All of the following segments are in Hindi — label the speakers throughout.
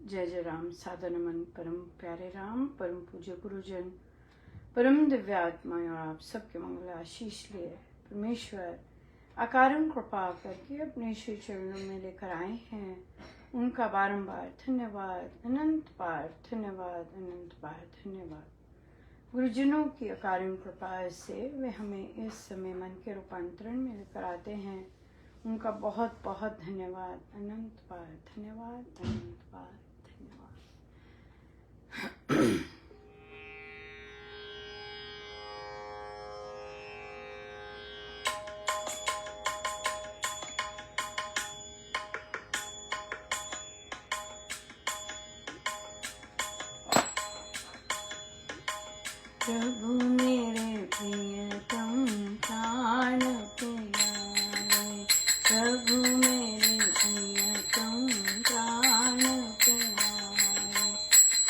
Speaker 1: जय जय राम। साधन मन परम प्यारे राम, परम पूज्य गुरुजन, परम दिव्यात्मा और आप सबके मंगल आशीष लिए परमेश्वर अकारण कृपा करके अपने श्री चरणों में लेकर आए हैं। उनका बारंबार धन्यवाद, अनंत बार धन्यवाद, अनंत बार धन्यवाद। गुरुजनों की अकारण कृपा से वे हमें इस समय मन के रूपांतरण में लेकर आते हैं। उनका बहुत बहुत धन्यवाद, अनंत बार धन्यवाद, अनंत बार धन्यवाद। प्रभु मेरे प्रियतम प्राण प्यारे, प्रभु मेरे प्रियतम प्राण प्यारे,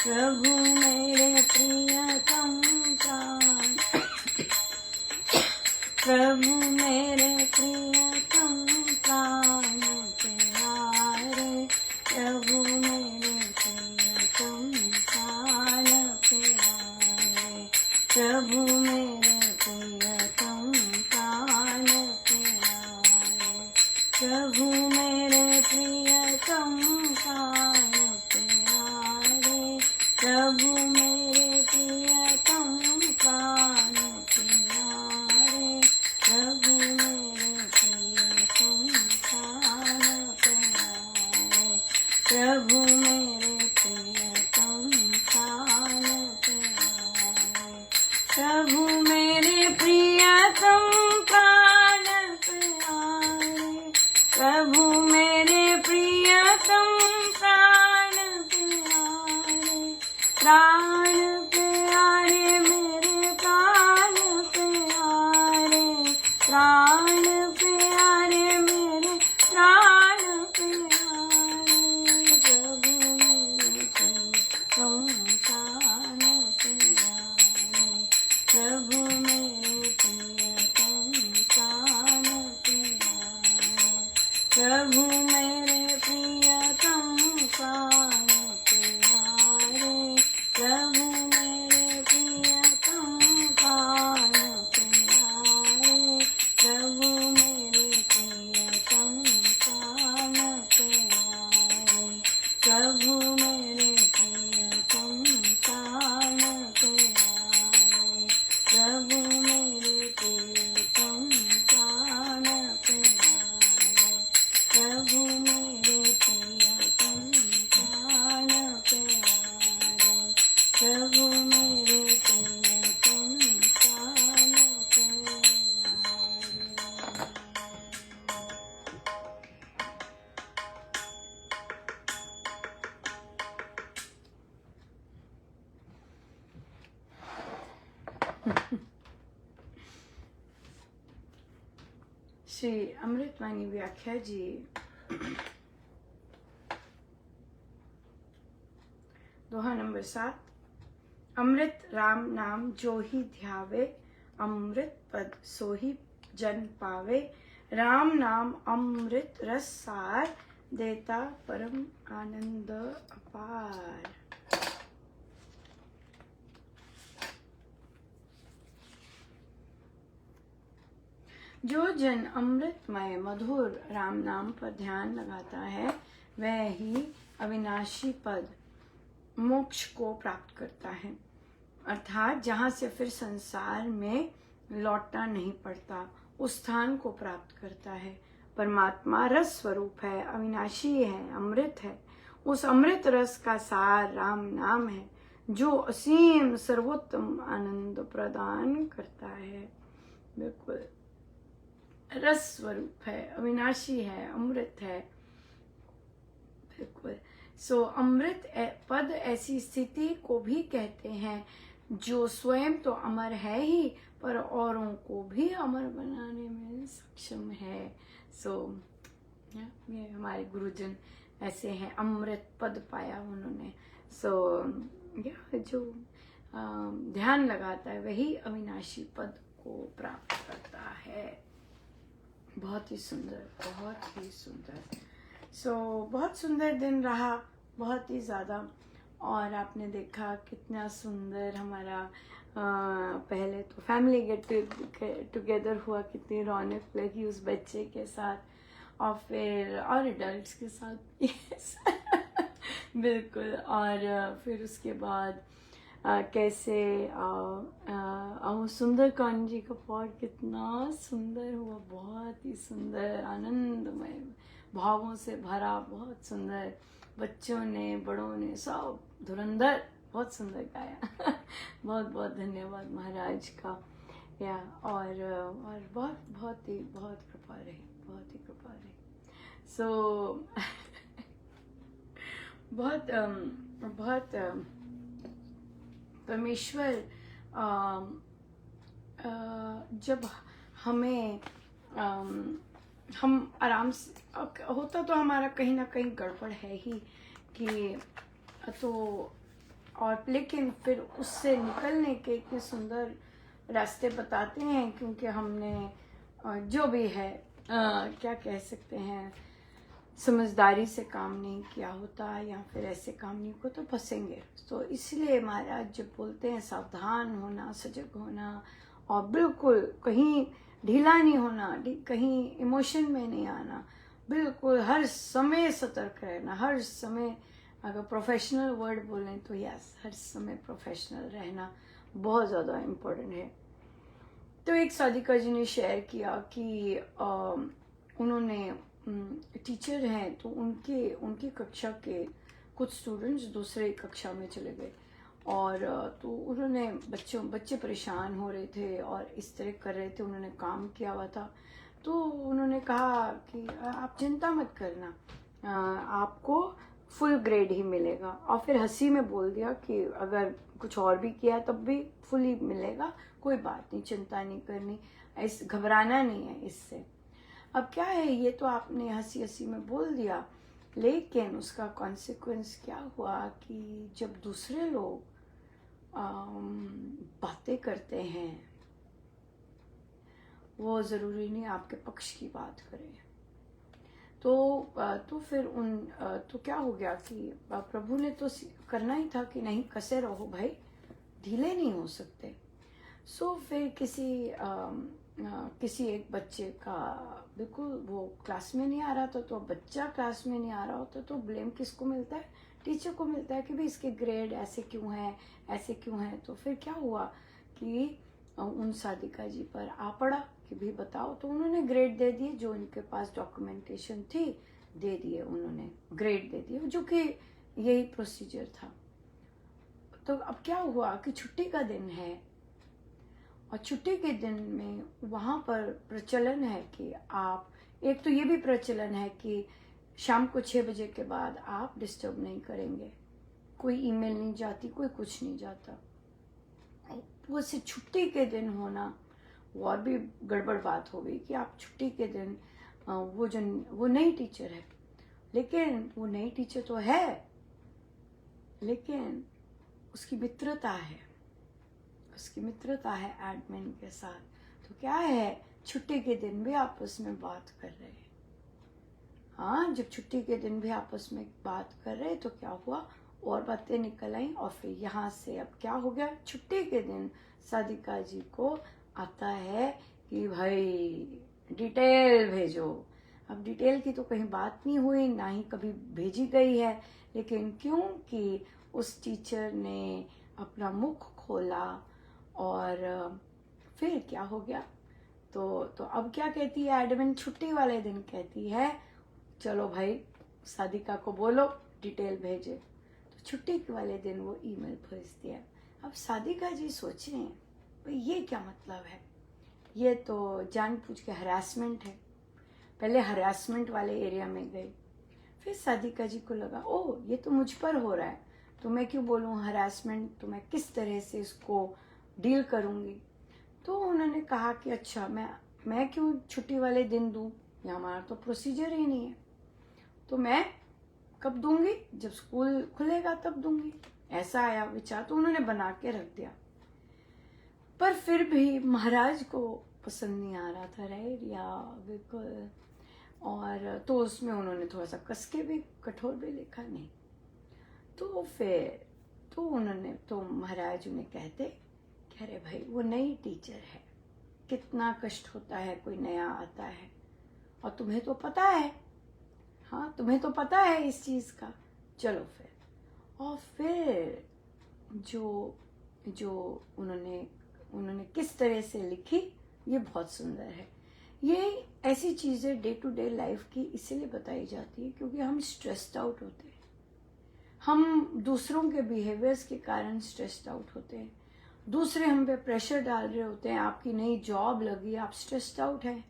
Speaker 1: प्रभु मेरे प्रियतम प्राण, प्रभु मेरे प्रियतम प्राण प्यारे, प्रभु मेरे प्रियतम प्राण प्यारे, प्रभु मेरे प्रियतम प्राण प्यारे, प्रभु मेरे प्रियतम प्राण प्यारे, प्रभु मेरे प्रियतम प्राण प्यारे, प्रभु मेरे प्रियतम प्राण प्यारे, प्रभु मेरे प्रियतम प्राण प्यारे, प्रभु मेरे प्रियतम प्राण प्यारे, प्रभु मेरे प्रियतम प्राण प्यारे, प्राण प्यारे मेरे प्राण प्यारे, प्राण प्यारे मेरे प्राण प्यारे, प्रभु मेरे प्रियतम प्राण प्यारे, प्रभु मेरे प्रियतम प्राण प्यारे, प्रभु मेरे प्रियतम प्राण प्यारे, प्रभु मेरे प्रियतम प्राण प्यारे, प्रभु मेरे प्रियतम प्राण प्यारे, प्रभु मेरे प्रियतम प्राण प्यारे, प्रभु मेरे प्रियतम प्राण प्यारे, प्रभु मेरे प्रियतम प्राण प्यारे, प्रभु मेरे प्रियतम प्राण प्यारे। श्री अमृतवाणी व्याख्या जी दोहा नंबर 7। अमृत राम नाम जो ही ध्यावे, अमृत पद सोही जन पावे, राम नाम अमृत रस सार, देता परम आनंद अपार। जो जन अमृतमय मधुर राम नाम पर ध्यान लगाता है वह ही अविनाशी पद मोक्ष को प्राप्त करता है, अर्थात जहाँ से फिर संसार में लौटना नहीं पड़ता, उस स्थान को प्राप्त करता है। परमात्मा रस स्वरूप है, अविनाशी है, अमृत है। उस अमृत रस का सार राम नाम है जो असीम सर्वोत्तम आनंद प्रदान करता है। बिल्कुल रस स्वरूप है, अविनाशी है, अमृत है। बिल्कुल। सो अमृत पद ऐसी स्थिति को भी कहते हैं जो स्वयं तो अमर है ही पर औरों को भी अमर बनाने में सक्षम है। सो ये हमारे गुरुजन ऐसे हैं, अमृत पद पाया उन्होंने। सो जो ध्यान लगाता है वही अविनाशी पद को प्राप्त करता है। बहुत ही सुंदर, बहुत ही सुंदर। बहुत सुंदर दिन रहा बहुत ही ज़्यादा। और आपने देखा कितना सुंदर हमारा पहले तो फैमिली गेट टुगेदर हुआ, कितनी रौनक लगी उस बच्चे के साथ और फिर और एडल्ट्स के साथ। यस बिल्कुल। और फिर उसके बाद कैसे सुंदरकांड जी का पाठ कितना सुंदर हुआ, बहुत ही सुंदर, आनंदमय, भावों से भरा, बहुत सुंदर। बच्चों ने, बड़ों ने, सब धुरंधर बहुत सुंदर गाया। बहुत बहुत धन्यवाद महाराज का। या और बहुत बहुत ही बहुत कृपा रही, बहुत ही कृपा रही। सो बहुत बहुत परमेश्वर जब हमें हम आराम से होता तो हमारा कहीं ना कहीं गड़बड़ है ही कि तो और लेकिन फिर उससे निकलने के इतने सुंदर रास्ते बताते हैं, क्योंकि हमने जो भी है क्या कह सकते हैं, समझदारी से काम नहीं किया होता या फिर ऐसे काम नहीं को तो फंसेंगे। तो इसलिए महाराज जब बोलते हैं सावधान होना, सजग होना और बिल्कुल कहीं ढीला नहीं होना, कहीं इमोशन में नहीं आना, बिल्कुल हर समय सतर्क रहना, हर समय, अगर प्रोफेशनल वर्ड बोलें तो यस, हर समय प्रोफेशनल रहना बहुत ज़्यादा इम्पोर्टेंट है। तो एक साधिका जी ने शेयर किया कि उन्होंने टीचर हैं तो उनकी कक्षा के कुछ स्टूडेंट्स दूसरे कक्षा में चले गए और तो उन्होंने बच्चे परेशान हो रहे थे और इस तरह कर रहे थे, उन्होंने काम किया हुआ था। तो उन्होंने कहा कि आप चिंता मत करना, आपको फुल ग्रेड ही मिलेगा। और फिर हंसी में बोल दिया कि अगर कुछ और भी किया तब भी फुल ही मिलेगा, कोई बात नहीं, चिंता नहीं करनी, घबराना नहीं है इससे। अब क्या है, ये तो आपने हंसी हंसी में बोल दिया, लेकिन उसका कॉन्सिक्वेंस क्या हुआ कि जब दूसरे लोग बातें करते हैं, वो ज़रूरी नहीं आपके पक्ष की बात करें। तो फिर तो क्या हो गया कि प्रभु ने तो करना ही था कि नहीं, कसे रहो भाई, ढीले नहीं हो सकते। सो फिर किसी एक बच्चे का बिल्कुल वो क्लास में नहीं आ रहा था, तो बच्चा क्लास में नहीं आ रहा होता तो ब्लेम किसको मिलता है, टीचर को मिलता है कि भाई इसके ग्रेड ऐसे क्यों है, ऐसे क्यों है। तो फिर क्या हुआ कि उन साधिका जी पर आ पड़ा कि भाई बताओ, तो उन्होंने ग्रेड दे दिए, जो उनके पास डॉक्यूमेंटेशन थी दे दिए, उन्होंने ग्रेड दे दिए, जो कि यही प्रोसीजर था। तो अब क्या हुआ कि छुट्टी का दिन है और छुट्टी के दिन में वहाँ पर प्रचलन है कि आप, एक तो ये भी प्रचलन है कि शाम को 6 बजे के बाद आप डिस्टर्ब नहीं करेंगे, कोई ईमेल नहीं जाती, कोई कुछ नहीं जाता। वो से छुट्टी के दिन होना वो और भी गड़बड़ बात हो गई कि आप छुट्टी के दिन वो नई टीचर है, लेकिन वो नई टीचर तो है, लेकिन उसकी मित्रता है, उसकी मित्रता है एडमिन के साथ। तो क्या है, छुट्टी के दिन भी आपस में बात कर रहे हैं। हाँ, जब छुट्टी के दिन भी आपस में बात कर रहे तो क्या हुआ, और बातें निकल आई। और फिर यहाँ से अब क्या हो गया, छुट्टी के दिन साधिका जी को आता है कि भाई डिटेल भेजो। अब डिटेल की तो कहीं बात नहीं हुई, ना ही कभी भेजी गई है, लेकिन क्योंकि उस टीचर ने अपना मुख खोला और फिर क्या हो गया, तो अब क्या कहती है एडमिन, छुट्टी वाले दिन कहती है चलो भाई साधिका को बोलो डिटेल भेजे। तो छुट्टी वाले दिन वो ईमेल भेज दिया। अब साधिका जी सोचें भाई ये क्या मतलब है, ये तो जानबूझ के हरासमेंट है। पहले हरासमेंट वाले एरिया में गई, फिर साधिका जी को लगा ओ ये तो मुझ पर हो रहा है, तो मैं क्यों बोलूँ हरासमेंट, तो मैं किस तरह से इसको डील करूँगी। तो उन्होंने कहा कि अच्छा मैं क्यों छुट्टी वाले दिन दूँ, या हमारा तो प्रोसीजर ही नहीं है, तो मैं कब दूंगी, जब स्कूल खुलेगा तब दूंगी। ऐसा आया विचार, तो उन्होंने बना के रख दिया। पर फिर भी महाराज को पसंद नहीं आ रहा था, राइट, या बिल्कुल। और तो उसमें उन्होंने थोड़ा सा कस के भी, कठोर भी लिखा नहीं। तो फिर तो महाराज उन्हें कहते कि अरे भाई वो नई टीचर है, कितना कष्ट होता है कोई नया आता है, और तुम्हें तो पता है, हाँ तुम्हें तो पता है इस चीज का, चलो फिर। और फिर जो उन्होंने किस तरह से लिखी, ये बहुत सुंदर है। ये ऐसी चीजें डे टू डे लाइफ की इसलिए बताई जाती है क्योंकि हम स्ट्रेस्ड आउट होते हैं, हम दूसरों के बिहेवियर्स के कारण स्ट्रेस्ड आउट होते हैं, दूसरे हम पे प्रेशर डाल रहे होते हैं, आपकी नई जॉब लगी, आप स्ट्रेस्ड आउट है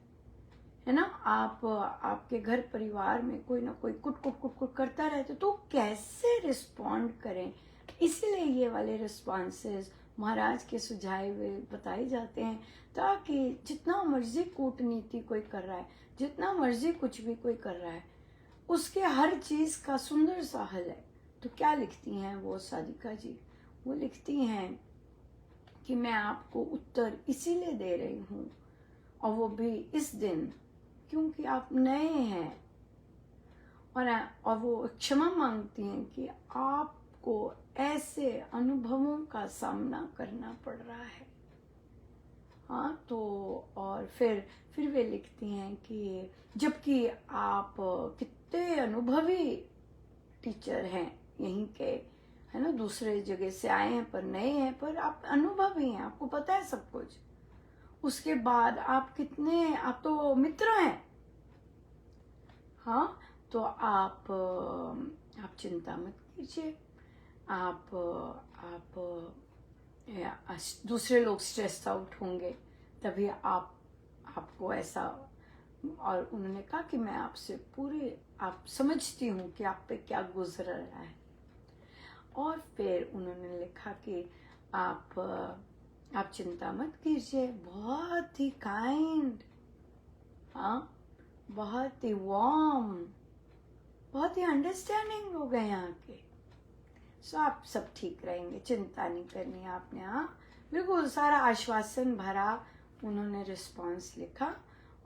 Speaker 1: ना, आपके घर परिवार में कोई ना कोई कुट कुट कुट कुट करता रहता, तो कैसे रिस्पॉन्ड करें। इसलिए ये वाले रिस्पॉन्सेस महाराज के सुझाए हुए बताए जाते हैं, ताकि जितना मर्जी कूटनीति कोई कर रहा है, जितना मर्जी कुछ भी कोई कर रहा है, उसके हर चीज का सुंदर सा हल है। तो क्या लिखती हैं वो साधिका जी, वो लिखती हैं कि मैं आपको उत्तर इसीलिए दे रही हूँ, और वो भी इस दिन, क्योंकि आप नए हैं, और वो क्षमा मांगती हैं कि आपको ऐसे अनुभवों का सामना करना पड़ रहा है। हाँ, तो और फिर वे लिखती हैं कि जबकि आप कितने अनुभवी टीचर हैं यहीं के, है ना, दूसरे जगह से आए हैं पर नए हैं, पर आप अनुभवी हैं, आपको पता है सब कुछ, उसके बाद आप तो मित्र हैं। हाँ, तो आप चिंता मत कीजिए, आप दूसरे लोग स्ट्रेस आउट होंगे तभी आपको ऐसा। और उन्होंने कहा कि मैं आपसे आप समझती हूँ कि आप पे क्या गुजर रहा है। और फिर उन्होंने लिखा कि आप चिंता मत कीजिए, बहुत ही काइंड, हाँ, बहुत ही वार्म, बहुत ही अंडरस्टैंडिंग लोग हैं यहाँ के, सो आप सब ठीक रहेंगे, चिंता नहीं करनी आपने। हाँ, बिल्कुल सारा आश्वासन भरा उन्होंने रिस्पॉन्स लिखा,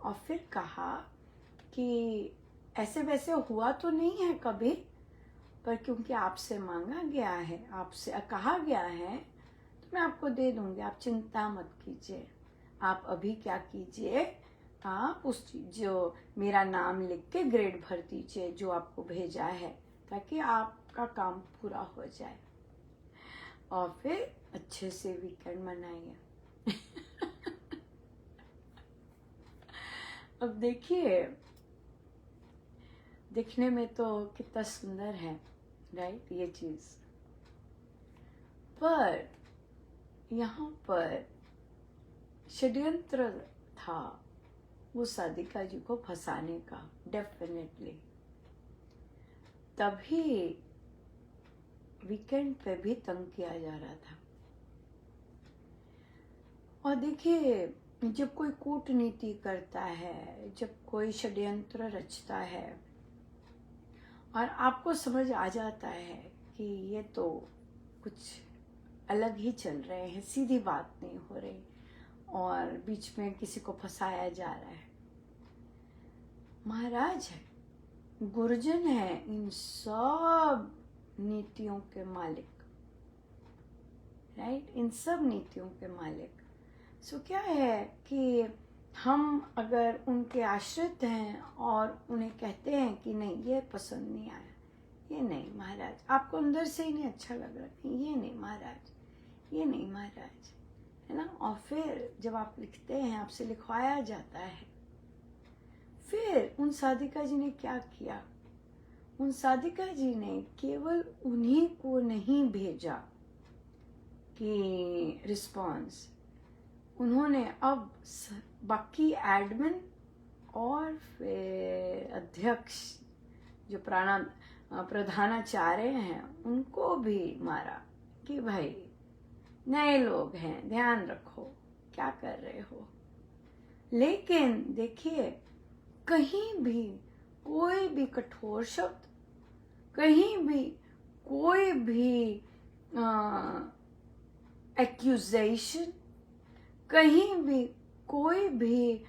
Speaker 1: और फिर कहा कि ऐसे वैसे हुआ तो नहीं है कभी, पर क्योंकि आपसे मांगा गया है, आपसे कहा गया है, तो मैं आपको दे दूंगी, आप चिंता मत कीजिए। आप अभी क्या कीजिए, आप जो मेरा नाम लिख के ग्रेड भर दीजिए जो आपको भेजा है, ताकि आपका काम पूरा हो जाए, और फिर अच्छे से वीकेंड मनाइए। अब देखिए, दिखने में तो कितना सुंदर है, राइट, ये चीज, पर यहाँ पर षड्यंत्र था वो साधिका जी को फंसाने का, डेफिनेटली। तभी वीकेंड पे भी तंग किया जा रहा था। और देखिए, जब कोई कूटनीति करता है, जब कोई षड्यंत्र रचता है, और आपको समझ आ जाता है कि ये तो कुछ अलग ही चल रहे हैं, सीधी बात नहीं हो रही, और बीच में किसी को फंसाया जा रहा है। महाराज है, गुरुजन है, इन सब नीतियों के मालिक, राइट, इन सब नीतियों के मालिक। सो क्या है कि हम अगर उनके आश्रित हैं और उन्हें कहते हैं कि नहीं ये पसंद नहीं आया, ये नहीं महाराज, आपको अंदर से ही नहीं अच्छा लग रहा, नहीं ये नहीं महाराज, ये नहीं महाराज, है ना, और फिर जब आप लिखते हैं, आपसे लिखवाया जाता है, फिर उन साधिका जी ने क्या किया, उन साधिका जी ने केवल उन्हीं को नहीं भेजा कि रिस्पॉन्स, उन्होंने अब बाकी एडमिन और फिर अध्यक्ष जो प्रधानाचार्य हैं उनको भी मारा कि भाई नए लोग हैं, ध्यान रखो क्या कर रहे हो। लेकिन देखिए, कहीं भी कोई भी कठोर शब्द, कहीं भी कोई भी एक्यूजेशन, कहीं भी कोई भी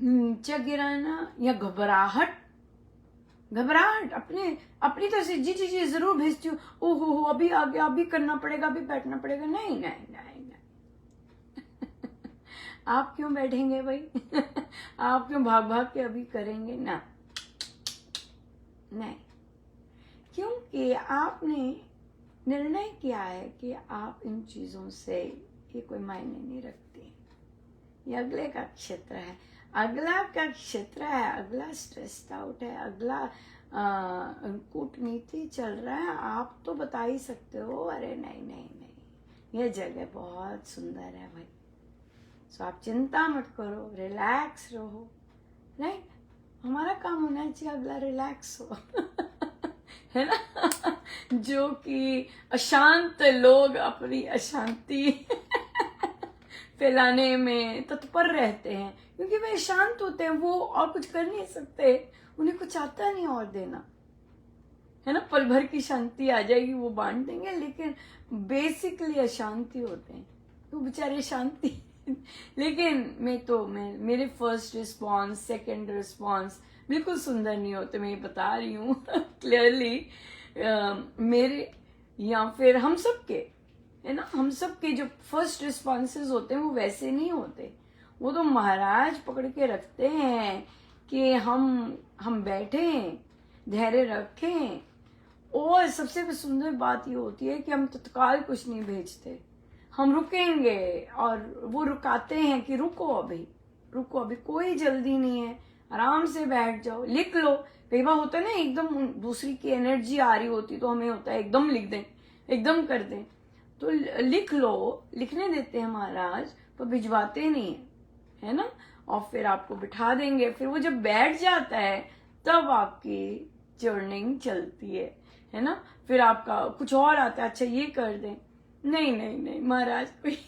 Speaker 1: नीचा गिराना या घबराहट घबराहट अपनी तरफ से जी जी जी जरूर भेजती हूँ, ओहो अभी आ गया, अभी करना पड़ेगा, अभी बैठना पड़ेगा। नहीं नहीं नहीं नहीं आप क्यों बैठेंगे भाई आप क्यों भाग भाग के अभी करेंगे ना? नहीं, क्योंकि आपने निर्णय किया है कि आप इन चीजों से ये कोई मायने नहीं रखती। ये अगले का क्षेत्र है, अगला का क्षेत्र है, अगला स्ट्रेस्ड आउट है, अगला कूटनीति चल रहा है। आप तो बता ही सकते हो अरे नहीं नहीं नहीं ये जगह बहुत सुंदर है भाई, सो आप चिंता मत करो, रिलैक्स रहो। राइट, हमारा काम होना चाहिए अगला रिलैक्स हो है ना जो कि अशांत लोग अपनी अशांति फैलाने में तत्पर रहते हैं, क्योंकि वे शांत होते हैं, वो और कुछ कर नहीं सकते, उन्हें कुछ आता नहीं और देना, है ना। पल भर की शांति आ जाएगी, वो बांट देंगे, लेकिन बेसिकली अशांति होते हैं तो बेचारे शांति लेकिन मैं मेरे फर्स्ट रिस्पॉन्स, सेकंड रिस्पॉन्स बिल्कुल सुंदर नहीं होते, मैं बता रही हूँ क्लियरली। मेरे या फिर हम सबके, है ना, हम सबके जो फर्स्ट रिस्पॉन्सेज होते हैं वो वैसे नहीं होते। वो तो महाराज पकड़ के रखते हैं कि हम बैठें, धैर्य रखें, और सबसे सुंदर बात ये होती है कि हम तत्काल कुछ नहीं भेजते, हम रुकेंगे, और वो रुकाते हैं कि रुको अभी, कोई जल्दी नहीं है, आराम से बैठ जाओ, लिख लो। कई बार होता है ना एकदम दूसरी की एनर्जी आ रही होती तो हमें होता है एकदम लिख दें, एकदम कर दें, तो लिख लो, लिखने देते हैं महाराज, पर भिजवाते नहीं है ना। और फिर आपको बिठा देंगे, फिर वो जब बैठ जाता है तब आपकी जर्निंग चलती है ना। फिर आपका कुछ और आता है, अच्छा ये कर दें, नहीं नहीं नहीं महाराज कोई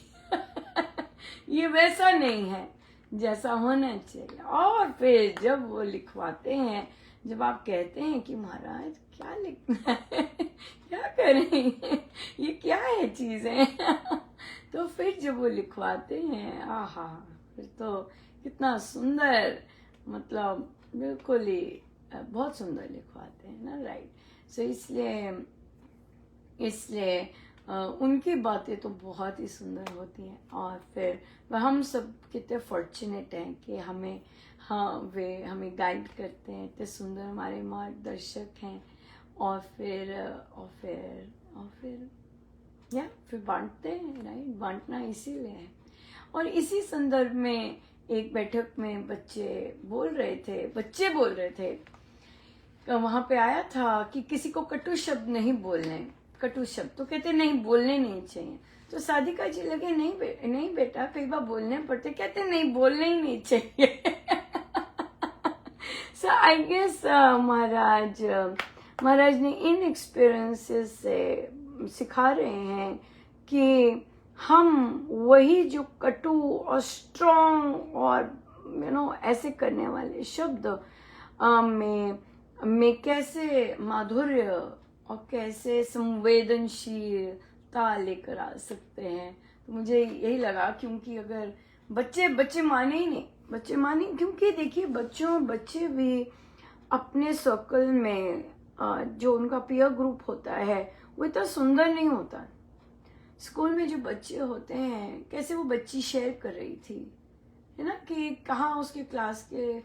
Speaker 1: ये वैसा नहीं है जैसा होना चाहिए। और फिर जब वो लिखवाते हैं, जब आप कहते हैं कि महाराज क्या लिखना है क्या करें ये क्या है चीजें तो फिर जब वो लिखवाते हैं, आहा, फिर तो कितना सुंदर, मतलब बिल्कुल ही बहुत सुंदर लिखवाते हैं ना। राइट, सो इसलिए उनकी बातें तो बहुत ही सुंदर होती हैं। और फिर हम सब कितने फॉर्चुनेट हैं कि वे हमें गाइड करते हैं, इतने सुंदर हमारे मार्गदर्शक हैं। और फिर बांटते हैं। राइट, बांटना इसीलिए है। और इसी संदर्भ में एक बैठक में बच्चे बोल रहे थे, वहां पे आया था कि किसी को कटु शब्द नहीं बोलने, कटु शब्द तो कहते नहीं बोलने नहीं चाहिए। तो साधिका जी लगे नहीं बेटा, कई बार बोलने पड़ते, कहते नहीं बोलने ही नहीं चाहिए सो आई गेस महाराज ने इन एक्सपीरियंसेस से सिखा रहे हैं कि हम वही जो कटु और स्ट्रॉन्ग और ऐसे करने वाले शब्द में कैसे माधुर्य और कैसे संवेदनशीलता लेकर आ सकते हैं। तो मुझे यही लगा, क्योंकि अगर बच्चे माने ही नहीं, क्योंकि देखिए बच्चे भी अपने सर्कल में जो उनका पीयर ग्रुप होता है वो इतना सुंदर नहीं होता। स्कूल में जो बच्चे होते हैं, कैसे वो बच्ची शेयर कर रही थी, है ना, कि कहाँ उसके क्लास के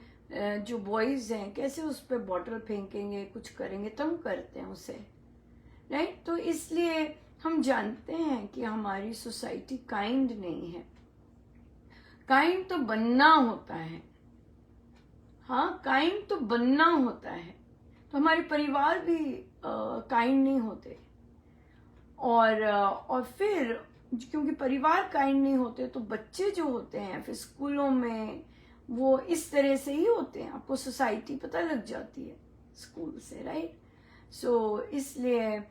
Speaker 1: जो बॉयज हैं कैसे उस पर बॉटल फेंकेंगे, कुछ करेंगे, तंग करते हैं उसे। राइट, तो इसलिए हम जानते हैं कि हमारी सोसाइटी काइंड नहीं है। काइंड तो बनना होता है, हाँ, काइंड तो बनना होता है। तो हमारे परिवार भी काइंड नहीं होते, और फिर क्योंकि परिवार काइंड नहीं होते तो बच्चे जो होते हैं फिर स्कूलों में वो इस तरह से ही होते हैं। आपको सोसाइटी पता लग जाती है स्कूल से। राइट, सो इसलिए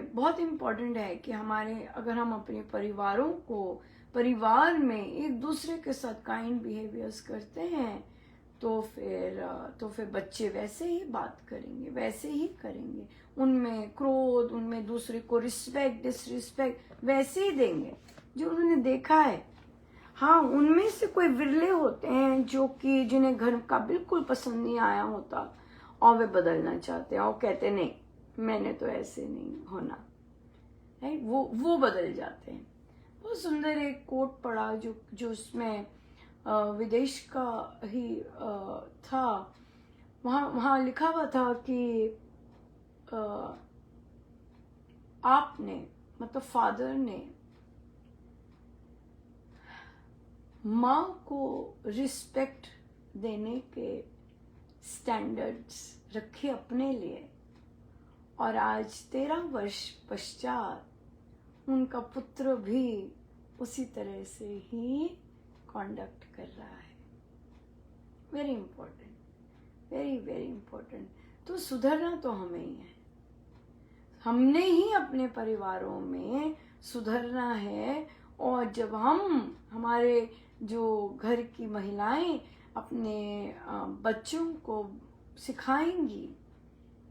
Speaker 1: बहुत इम्पोर्टेंट है कि अगर हम अपने परिवार में एक दूसरे के साथ काइंड बिहेवियर्स करते हैं तो फिर बच्चे वैसे ही बात करेंगे, वैसे ही करेंगे, उनमें क्रोध, उनमें दूसरे को रिस्पेक्ट, डिसरिस्पेक्ट वैसे ही देंगे जो उन्होंने देखा है। हाँ, उनमें से कोई विरले होते हैं जिन्हें घर का बिल्कुल पसंद नहीं आया होता, और वे बदलना चाहते हैं और कहते नहीं मैंने तो ऐसे नहीं होना है, वो बदल जाते हैं। बहुत सुंदर एक कोट पढ़ा जो उसमें विदेश का ही था। वहाँ लिखा हुआ था कि आपने मतलब फादर ने माँ को रिस्पेक्ट देने के स्टैंडर्ड्स रखे अपने लिए, और आज 13 वर्ष पश्चात उनका पुत्र भी उसी तरह से ही कॉन्डक्ट कर रहा है। Very important, very very important. तो सुधरना तो हमें ही है, हमने ही अपने परिवारों में सुधरना है। और जब हमारे जो घर की महिलाएं अपने बच्चों को सिखाएंगी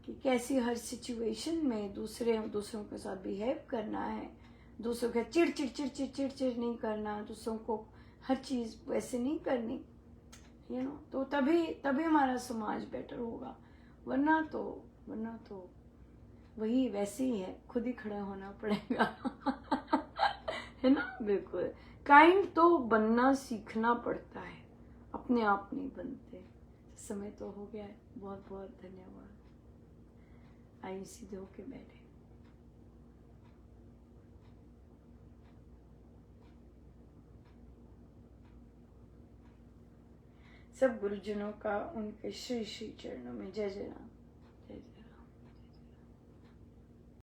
Speaker 1: कि कैसी हर सिचुएशन में दूसरों के साथ बिहेव करना है, दूसरों के चिड़ नहीं करना, दूसरों को हर चीज वैसे नहीं करनी, तो तभी हमारा समाज बेटर होगा। वरना तो वही वैसे ही है, खुद ही खड़ा होना पड़ेगा। है ना? बिल्कुल। काइंड तो बनना सीखना पड़ता है, अपने आप नहीं बनते। समय तो हो गया है, बहुत बहुत धन्यवाद। आइए सीधे होके बैठे। सब गुरुजनों का उनके श्री श्री चरणों में जय जय राम।